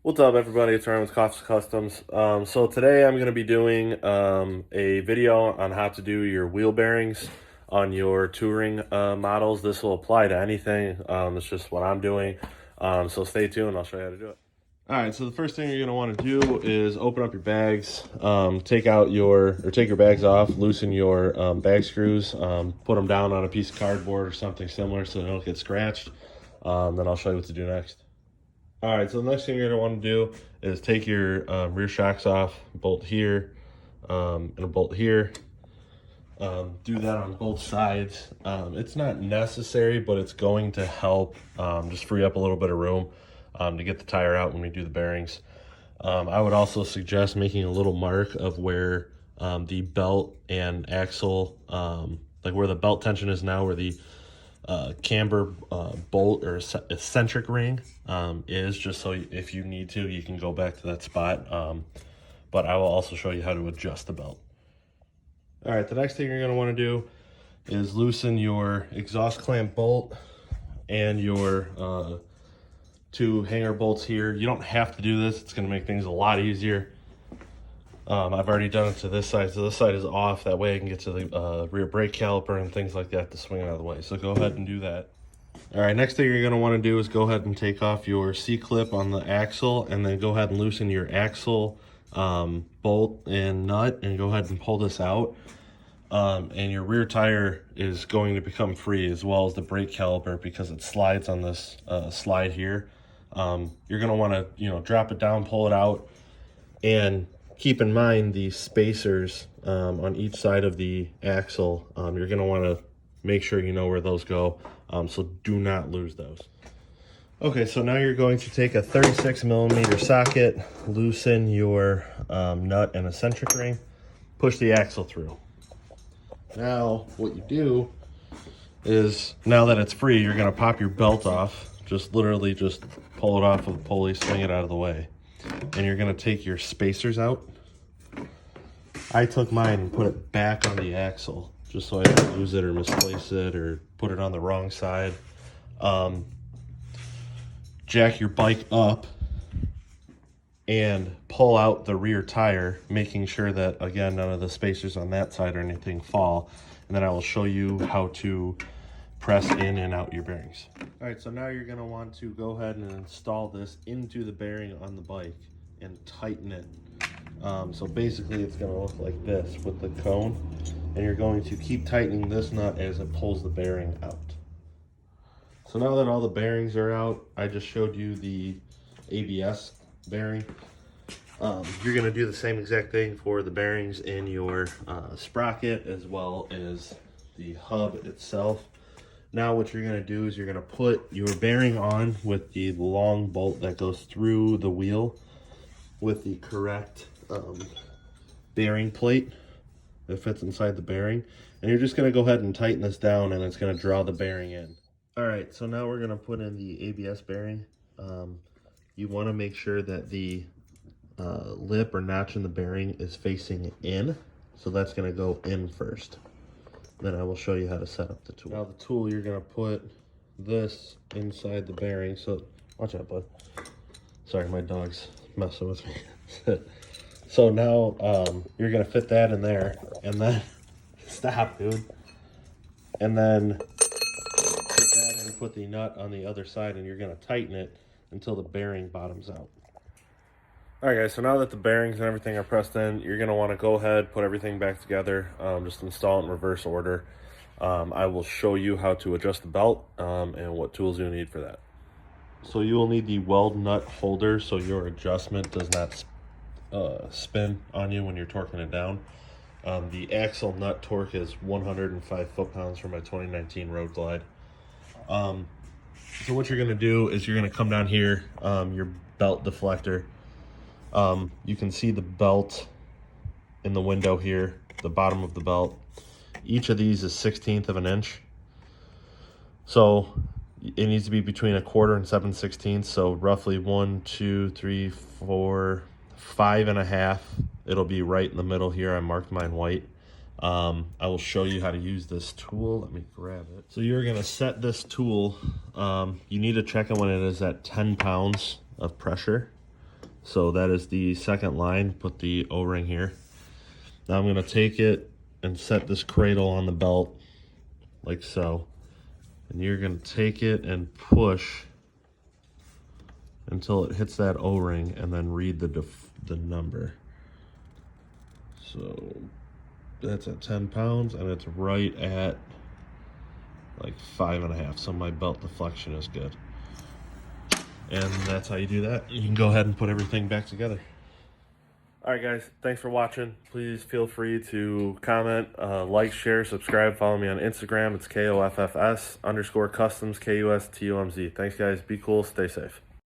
What's up, everybody? It's Ryan with Coffs Customs. So today I'm going to be doing a video on how to do your wheel bearings on your touring models. This will apply to anything. It's just what I'm doing. So stay tuned. I'll show you how to do it. All right. So the first thing you're going to want to do is open up your bags. Take your bags off. Loosen your bag screws. Put them down on a piece of cardboard or something similar so they don't get scratched. Then I'll show you what to do next. All right, so the next thing you're gonna want to do is take your rear shocks off, bolt here, and a bolt here. Do that on both sides. It's not necessary, but it's going to help just free up a little bit of room to get the tire out when we do the bearings. I would also suggest making a little mark of where the belt and axle, like where the belt tension is now, where the camber bolt or eccentric ring is, just so if you need to, you can go back to that spot. But I will also show you how to adjust the belt. All right, the next thing you're going to want to do is loosen your exhaust clamp bolt and your two hanger bolts here. You don't have to do this. It's going to make things a lot easier. I've already done it to this side, so this side is off. That way I can get to the rear brake caliper and things like that to swing it out of the way. So go ahead and do that. All right, next thing you're going to want to do is go ahead and take off your C-clip on the axle, and then go ahead and loosen your axle bolt and nut, and go ahead and pull this out. And your rear tire is going to become free, as well as the brake caliper, because it slides on this slide here. You're going to want to drop it down, pull it out, and keep in mind the spacers on each side of the axle. You're going to want to make sure you know where those go, so do not lose those. Okay, so now you're going to take a 36 millimeter socket, loosen your nut and eccentric ring, push the axle through. Now what you do is, now that it's free, you're going to pop your belt off. Just literally just pull it off of the pulley, swing it out of the way. And you're going to take your spacers out. I took mine and put it back on the axle just so I didn't lose it or misplace it or put it on the wrong side. Jack your bike up and pull out the rear tire, making sure that, again, none of the spacers on that side or anything fall. And then I will show you how to press in and out your bearings. All right, so now you're going to want to go ahead and install this into the bearing on the bike and tighten it. So basically it's going to look like this with the cone, and you're going to keep tightening this nut as it pulls the bearing out. So now that all the bearings are out, I just showed you the ABS bearing. You're going to do the same exact thing for the bearings in your sprocket, as well as the hub itself. Now what you're going to do is you're going to put your bearing on with the long bolt that goes through the wheel with the correct bearing plate that fits inside the bearing. And you're just going to go ahead and tighten this down, and it's going to draw the bearing in. All right, so now we're going to put in the ABS bearing. You want to make sure that the lip or notch in the bearing is facing in. So that's going to go in first. Then I will show you how to set up the tool. Now the tool, you're going to put this inside the bearing. So watch out, bud. Sorry, my dog's messing with me. So now you're going to fit that in there, and then stop, dude. And then put that in, put the nut on the other side, and you're going to tighten it until the bearing bottoms out. All right, guys, so now that the bearings and everything are pressed in, you're going to want to go ahead, put everything back together, just install it in reverse order. I will show you how to adjust the belt and what tools you'll need for that. So you will need the weld nut holder so your adjustment does not spin on you when you're torquing it down. The axle nut torque is 105 foot-pounds for my 2019 Road Glide. So what you're going to do is you're going to come down here, your belt deflector. You can see the belt in the window here, the bottom of the belt. Each of these is 1/16 of an inch. So it needs to be between 1/4 and 7/16. So roughly 1, 2, 3, 4, 5.5. It'll be right in the middle here. I marked mine white. I will show you how to use this tool. Let me grab it. So you're going to set this tool. You need to check it when it is at 10 pounds of pressure. So that is the second line. Put the O-ring here. Now I'm going to take it and set this cradle on the belt like so. And you're going to take it and push until it hits that O-ring, and then read the number. So that's at 10 pounds, and it's right at like 5.5. So my belt deflection is good. And that's how you do that. You can go ahead and put everything back together. All right, guys, thanks for watching. Please feel free to comment, like, share, subscribe. Follow me on Instagram. It's KOFFS_customs, KUSTUMZ. Thanks, guys. Be cool. Stay safe.